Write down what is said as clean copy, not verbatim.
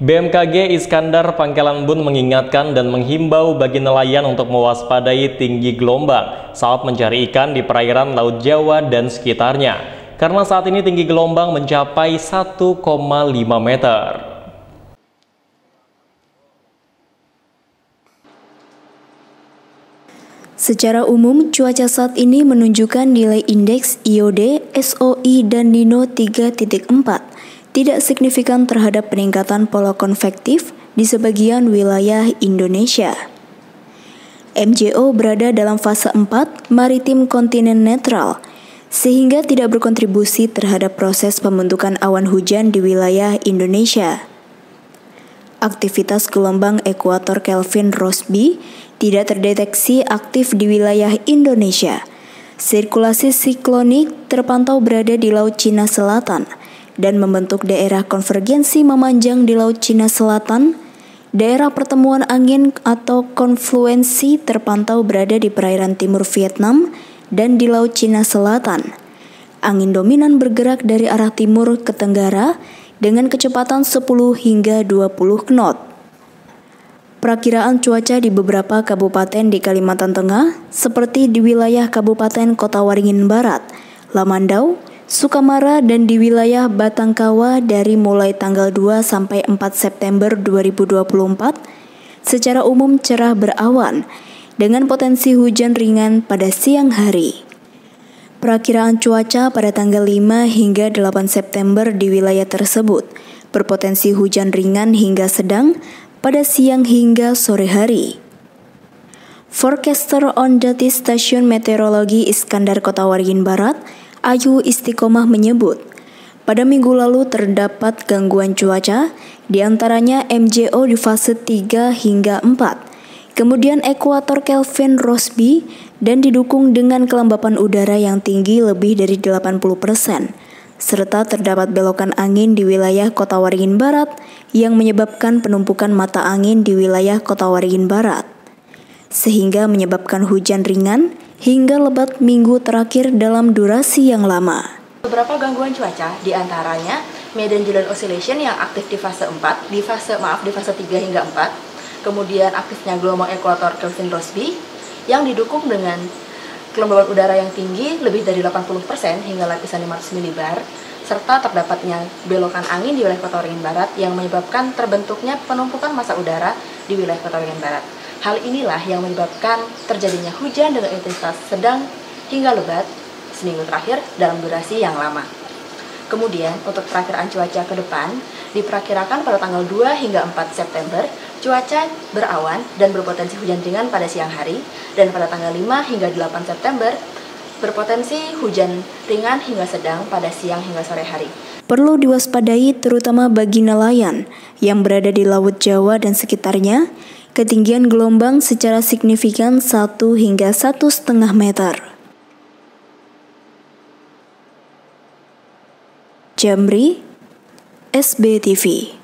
BMKG Iskandar Pangkalan Bun mengingatkan dan menghimbau bagi nelayan untuk mewaspadai tinggi gelombang saat mencari ikan di perairan Laut Jawa dan sekitarnya. Karena saat ini tinggi gelombang mencapai 1,5 meter. Secara umum, cuaca saat ini menunjukkan nilai indeks IOD, SOI, dan NINO 3.4 tidak signifikan terhadap peningkatan pola konvektif di sebagian wilayah Indonesia. MJO berada dalam fase 4 maritim kontinen netral, sehingga tidak berkontribusi terhadap proses pembentukan awan hujan di wilayah Indonesia. Aktivitas gelombang ekuator Kelvin Rossby tidak terdeteksi aktif di wilayah Indonesia. Sirkulasi siklonik terpantau berada di Laut Cina Selatan dan membentuk daerah konvergensi memanjang di Laut Cina Selatan. Daerah pertemuan angin atau konfluensi terpantau berada di perairan timur Vietnam dan di Laut Cina Selatan. Angin dominan bergerak dari arah timur ke tenggara dengan kecepatan 10 hingga 20 knot. Perakiraan cuaca di beberapa kabupaten di Kalimantan Tengah seperti di wilayah Kabupaten Kota Waringin Barat, Lamandau, Sukamara, dan di wilayah Batangkawa dari mulai tanggal 2 sampai 4 September 2024 secara umum cerah berawan dengan potensi hujan ringan pada siang hari. Perakiraan cuaca pada tanggal 5 hingga 8 September di wilayah tersebut berpotensi hujan ringan hingga sedang pada siang hingga sore hari. Forecaster on Duty Stasiun Meteorologi Iskandar Kota Waringin Barat, Ayu Istiqomah menyebut, pada minggu lalu terdapat gangguan cuaca, diantaranya MJO di fase 3 hingga 4, kemudian ekuator Kelvin Rossby, dan didukung dengan kelembapan udara yang tinggi lebih dari 80%, serta terdapat belokan angin di wilayah Kota Waringin Barat yang menyebabkan penumpukan mata angin di wilayah Kota Waringin Barat, sehingga menyebabkan hujan ringan hingga lebat minggu terakhir dalam durasi yang lama. Beberapa gangguan cuaca, diantaranya Median Julian Oscillation yang aktif di fase 4, di fase 3 hingga 4, kemudian aktifnya gelombang ekuator Kelvin Rossby yang didukung dengan kelembaban udara yang tinggi lebih dari 80% hingga lapisan 500 milibar, serta terdapatnya belokan angin di wilayah Kota Waringin Barat yang menyebabkan terbentuknya penumpukan massa udara di wilayah Kota Waringin Barat. Hal inilah yang menyebabkan terjadinya hujan dengan intensitas sedang hingga lebat seminggu terakhir dalam durasi yang lama. Kemudian, untuk perakiraan cuaca ke depan, diperkirakan pada tanggal 2 hingga 4 September, cuaca berawan dan berpotensi hujan ringan pada siang hari, dan pada tanggal 5 hingga 8 September, berpotensi hujan ringan hingga sedang pada siang hingga sore hari. Perlu diwaspadai terutama bagi nelayan yang berada di Laut Jawa dan sekitarnya, ketinggian gelombang secara signifikan 1 hingga 1,5 meter. Jamri, SBTV.